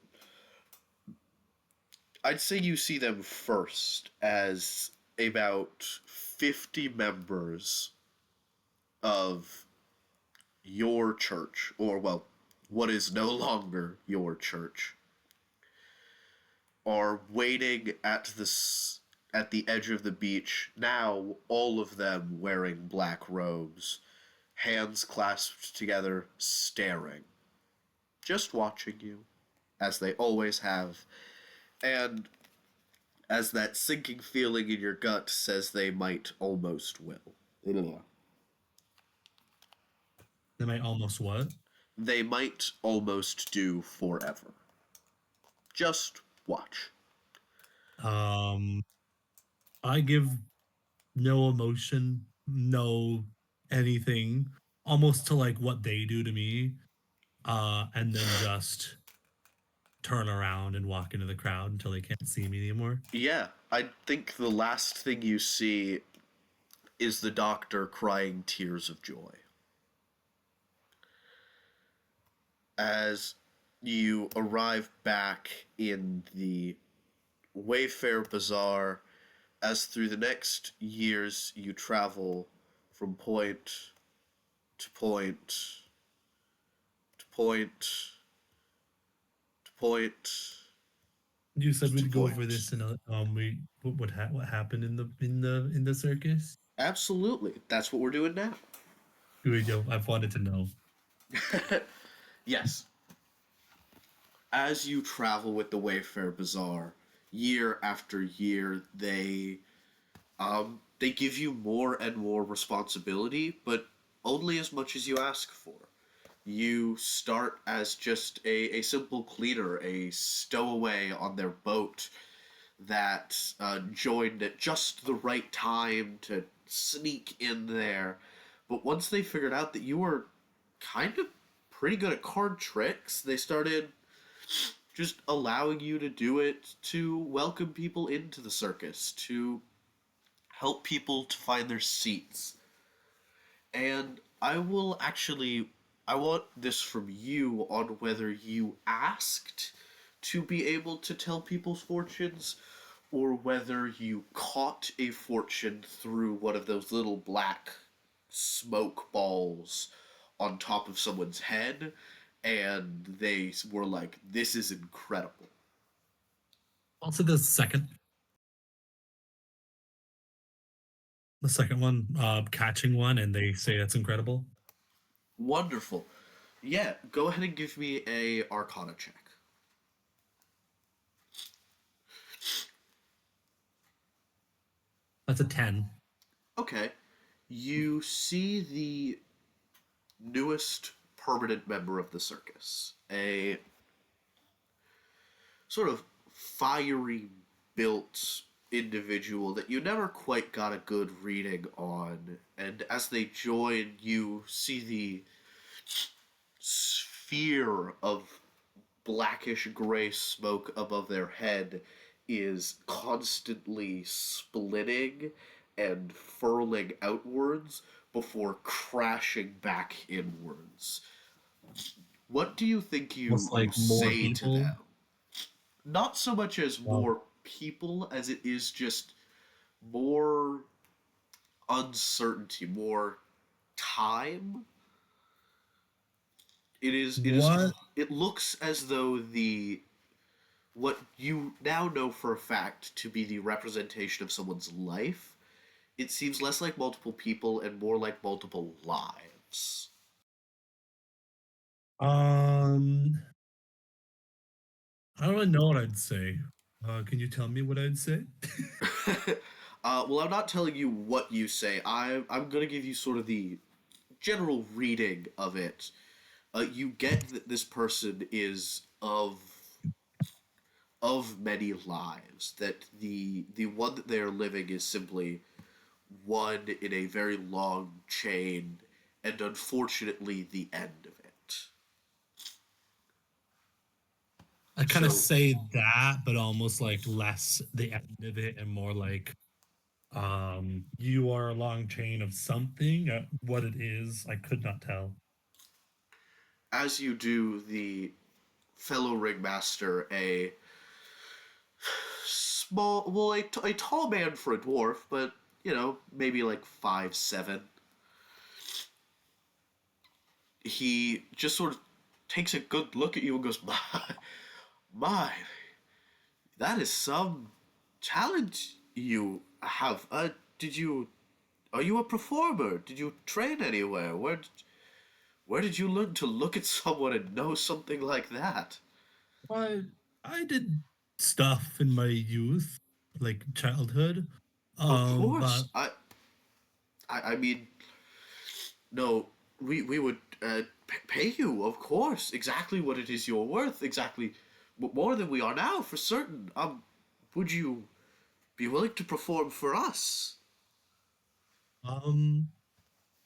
I'd say you see them first as about 50 members of your church, or, well, what is no longer your church, are waiting at the edge of the beach, now all of them wearing black robes, hands clasped together, staring, just watching you, as they always have. And as that sinking feeling in your gut says they might almost will. Am I almost what? They might almost do forever. Just watch. Um, I give no emotion, no anything, almost to like what they do to me, and then just turn around and walk into the crowd until they can't see me anymore. Yeah, I think the last thing you see is the doctor crying tears of joy. As you arrive back in the Wayfair Bazaar, as through the next years you travel from point to point to point to point You said to we'd go over point. this in a we what happened in the circus? Absolutely, that's what we're doing now. We go. I've wanted to know. Yes, as you travel with the Wayfair Bazaar, year after year, they give you more and more responsibility, but only as much as you ask for. You start as just a simple cleaner, a stowaway on their boat that joined at just the right time to sneak in there. But once they figured out that you were kind of pretty good at card tricks, they started just allowing you to do it to welcome people into the circus, to help people to find their seats. And I want this from you on whether you asked to be able to tell people's fortunes or whether you caught a fortune through one of those little black smoke balls on top of someone's head, and they were like, "This is incredible." Also, the second one, catching one, and they say that's incredible. Wonderful. Yeah, go ahead and give me a Arcana check. That's a 10. Okay. You see the newest permanent member of the circus, a sort of fiery built individual that you never quite got a good reading on. And as they join, you see the sphere of blackish gray smoke above their head is constantly splitting and furling outwards before crashing back inwards. What do you think Almost you like more say to people. them? Not so much as Well, more people as it is just more uncertainty, more time. It is what it looks as though the what you now know for a fact to be the representation of someone's life, it seems less like multiple people and more like multiple lives. um I don't really know what I'd say. Can you tell me what I'd say? Well, I'm not telling you what you say. I'm gonna give you sort of the general reading of it. You get that this person is of many lives. That the one that they are living is simply one in a very long chain, and unfortunately, the end of it. I kind of So, say that, but almost like less the end of it and more like you are a long chain of something. What it is, I could not tell. as you do, the fellow ringmaster, a small, well, a tall man for a dwarf, but maybe like 5'7". He just sort of takes a good look at you and goes, my, that is some talent you have. Did you? Are you a performer? Did you train anywhere? Where did you learn to look at someone and know something like that? I I did stuff in my youth, like childhood. Of But course, I mean, no, we would pay you, of course, exactly what it is you're worth, exactly more than we are now, for certain. Would you be willing to perform for us? um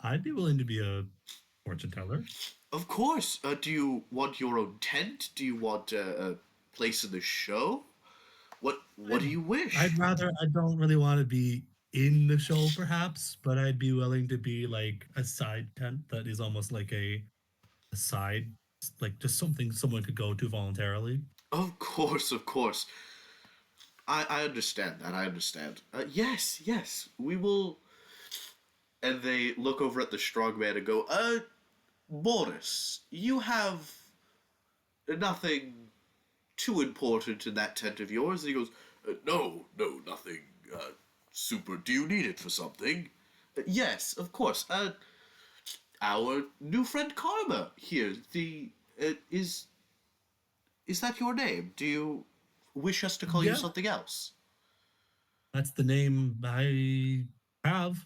I'd be willing to be a fortune teller. Of course. Do you want your own tent? Do you want a place in the show? What do I'd you I'd wish? rather I don't really want to be in the show perhaps, but I'd be willing to be like a side tent that is almost like a side, like just something someone could go to voluntarily. Of course, of course. I understand that. I understand. Yes, yes. We will. And they look over at the strong man and go, Boris, you have nothing too important in that tent of yours. And he goes, no, no, nothing super. Do you need it for something? Yes, of course. Our new friend Karma here. The is that your name? Do you wish us to call you Yeah, something else? that's the name I have.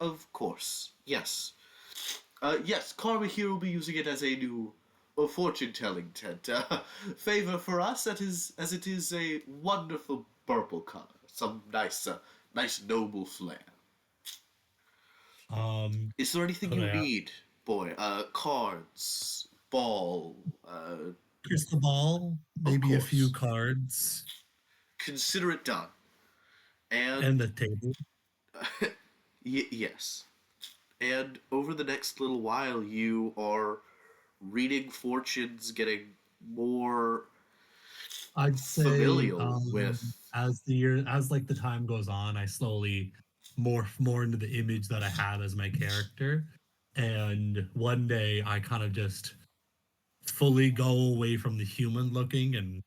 Of course, yes. Yes, Karma here will be using it as a new fortune-telling tent. Favor for us, that is, as it is a wonderful purple color. Some nice, nice noble flair. Is there anything Could you I have need, boy? Cards, ball, crystal ball, of maybe a few course. cards, Consider it done. and And a table? yes. And over the next little while, you are reading fortunes, getting more I'd say familial with. as like the time goes on, I slowly morph more into the image that I have as my character. And one day I kind of just fully go away from the human looking and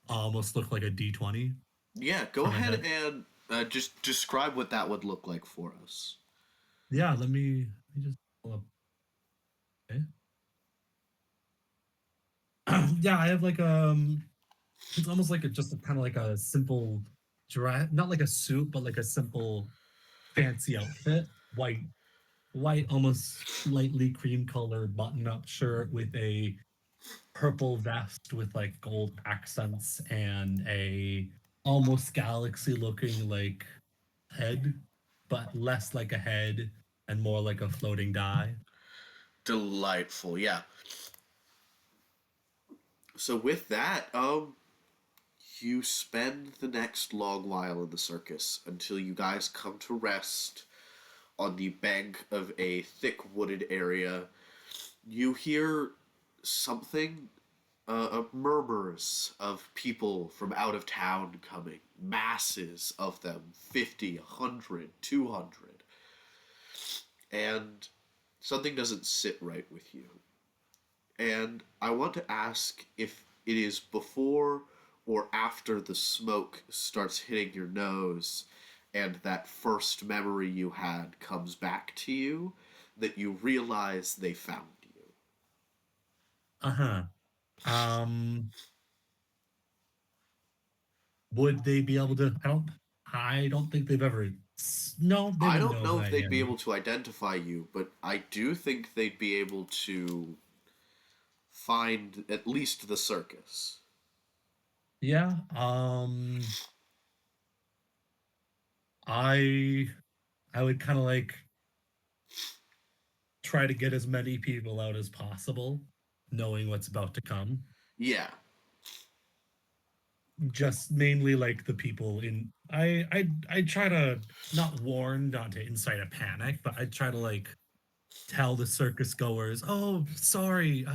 almost look like a D20 Yeah, go from a ahead head. and just describe what that would look like for us. Yeah, let me just pull up. Okay. Yeah, I have like it's almost like a just kind of like a simple dress, not like a suit, but like a simple fancy outfit. White, almost slightly cream colored button up shirt with a purple vest with like gold accents and a almost galaxy looking like head, but less like a head and more like a floating die. Delightful, yeah. So with that, you spend the next long while in the circus until you guys come to rest on the bank of a thick wooded area. You hear something, murmurs of people from out of town coming, masses of them, 50, 100, 200, and something doesn't sit right with you. And I want to ask if it is before or after the smoke starts hitting your nose and that first memory you had comes back to you that you realize they found you. Uh-huh. Um would they be able to I don't think they've ever no, they I wouldn't don't know who know if I they'd be am. able to identify you, but I do think they'd be able to find at least the circus. Yeah. I I would kind of like try to get as many people out as possible, knowing what's about to come. Yeah. Just mainly like the people in I try to not warn, not to incite a panic, but I try to like tell the circus goers, "Oh, sorry,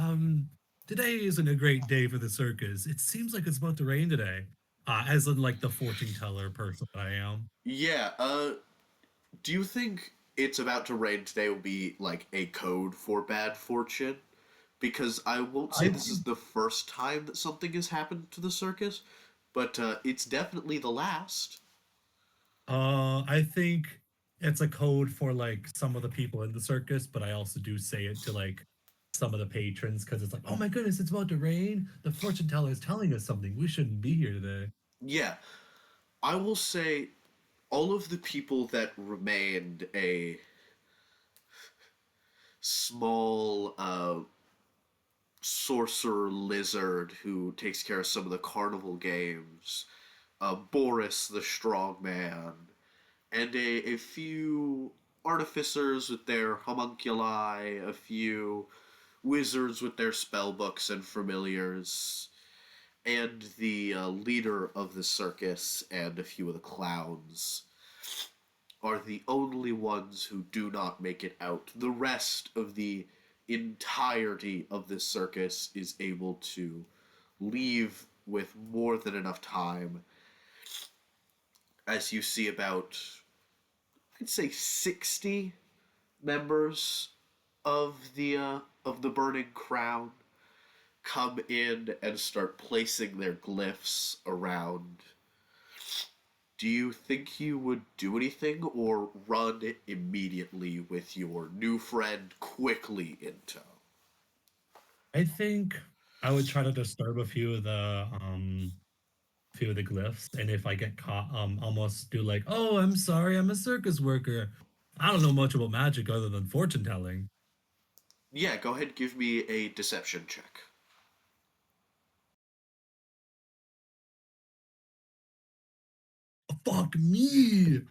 today isn't a great day for the circus. It seems like it's about to rain today." As in like the fortune teller person that I am. Yeah, do you think it's about to rain today will be like a code for bad fortune? Because I won't say I this is the first time that something has happened to the circus, but it's definitely the last. I think it's a code for like some of the people in the circus, but I also do say it to like some of the patrons because it's like, oh my goodness, it's about to rain. The fortune teller is telling us something. We shouldn't be here today. Yeah, I will say all of the people that remained a small sorcerer lizard who takes care of some of the carnival games, Boris the strong man, and a few artificers with their homunculi, a few wizards with their spell books and familiars, and the leader of the circus and a few of the clowns are the only ones who do not make it out. The rest of the entirety of this circus is able to leave with more than enough time, as you see about, I'd say, 60 members of the Burning Crown come in and start placing their glyphs around. Do you think you would do anything or run immediately with your new friend quickly in tow? I think I would try to disturb a few of the glyphs, and if I get caught, almost do like, oh, I'm sorry, I'm a circus worker. I don't know much about magic other than fortune telling. Yeah, go ahead, give me a deception check. Fuck me.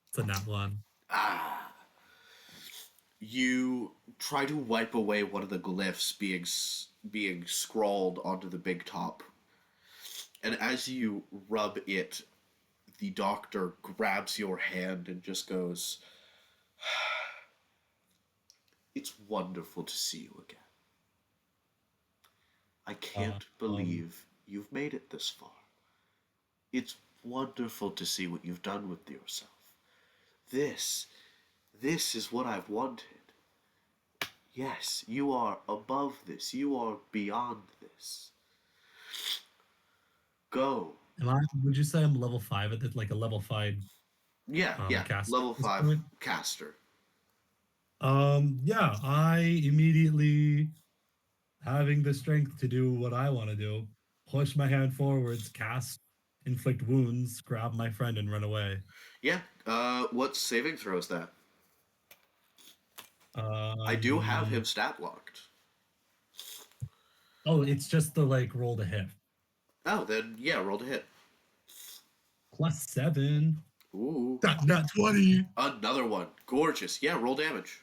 It's a nat one. Ah. You try to wipe away one of the glyphs being scrawled onto the big top, and as you rub it, the doctor grabs your hand and just goes, "It's wonderful to see you again. I Uh, can't um, believe you've made it this far. It's wonderful to see what you've done with yourself. This, this is what I've wanted. Yes, you are above this. You are beyond this. Go. would you say I'm level 5 at this, like a level 5 Yeah, yeah. caster Level at this 5 point? caster. Yeah, I immediately, having the strength to do what I want to do, push my hand forwards, cast inflict wounds, grab my friend, and run away. Yeah, what saving throw is that? I do have Um, him stat locked. oh, it's just the like roll to hit. Oh, then yeah, roll to hit. +7. Ooh. Not 20. Another one. Gorgeous. Yeah, roll damage.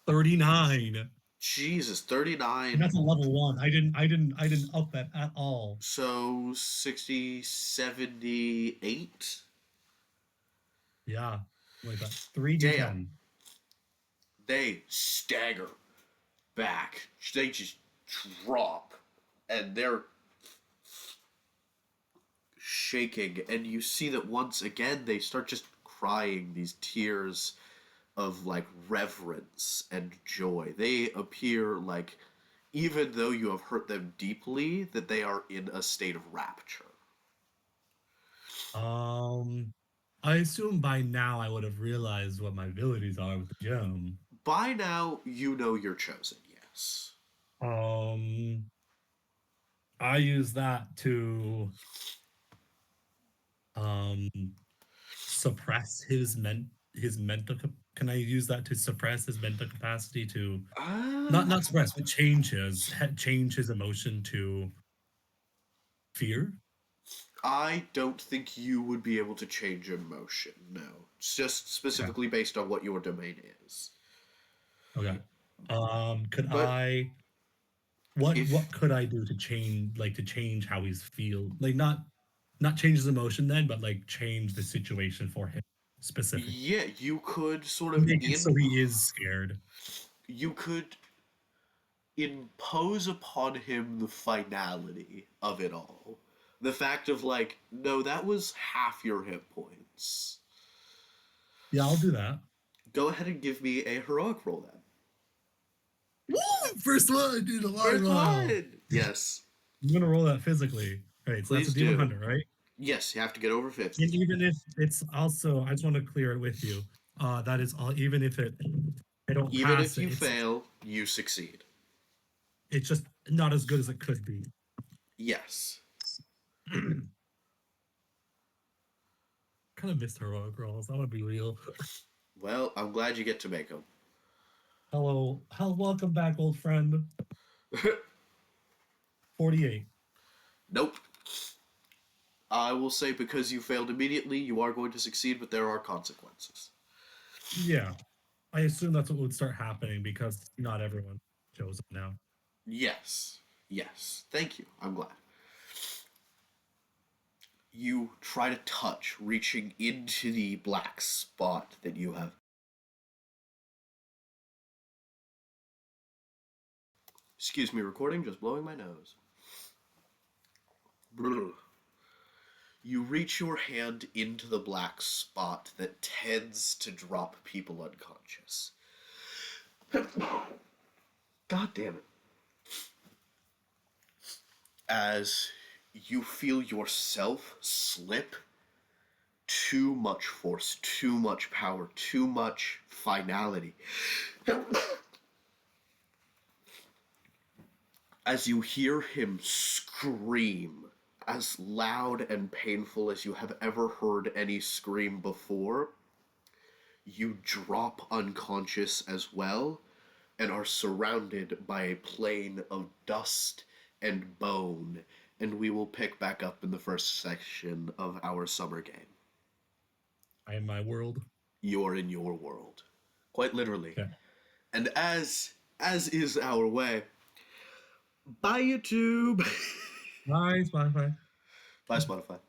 39. Jesus, And 39. that's a level 1. I didn't up that at all. So 60, 78. Yeah. Like that. Damn. 3d10. They stagger back. They just drop. And they're shaking. And you see that once again they start just crying these tears of like reverence and joy. They appear like, even though you have hurt them deeply, that they are in a state of rapture. Um I assume by now I would have realized what my abilities are with the gem. By now, you know you're chosen, yes. Um I use that to um suppress his mental can I use that to suppress his mental capacity to Uh, not suppress but change his emotion to fear? I don't think you would be able to change emotion, no. It's just Okay. specifically based on what your domain is. Okay. Could But I if, what could I do to change how he's feel? Like not change his emotion then, but like change the situation for him specifically. yeah, you could sort of Make it so he is scared. you could impose upon him the finality of it all. The fact of like, no, that was half your hit points. Yeah, I'll do that. Go ahead and give me a heroic roll then. Woo! First one, dude, alive. First one! Yes, I'm gonna roll that physically. Right, so that's a please do. D100, right? Yes, you have to get over And 50. even if it's also, I just want to clear it with you. That is all. Even if I don't Even pass if it, you fail, you succeed. it's just not as good as it could be. Yes. Kind of missed heroic rolls. I want to be real. Well, I'm glad you get to make them. Hello, welcome back, old friend. 48. Nope. I will say because you failed immediately, you are going to succeed, but there are consequences. Yeah, I assume that's what would start happening because not everyone shows up now. Yes. Yes. Thank you. I'm glad. You try to touch, reaching into the black spot that you have. Excuse me, recording, just blowing my nose. Brr. You reach your hand into the black spot that tends to drop people unconscious. God damn it. As you feel yourself slip, too much force, too much power, too much finality. As you hear him scream, as loud and painful as you have ever heard any scream before, you drop unconscious as well and are surrounded by a plain of dust and bone, and we will pick back up in the first section of our summer game. I am my world. You're in your world, quite literally. Okay. And as is our way, bye YouTube. Bye, Spotify. Bye Spotify.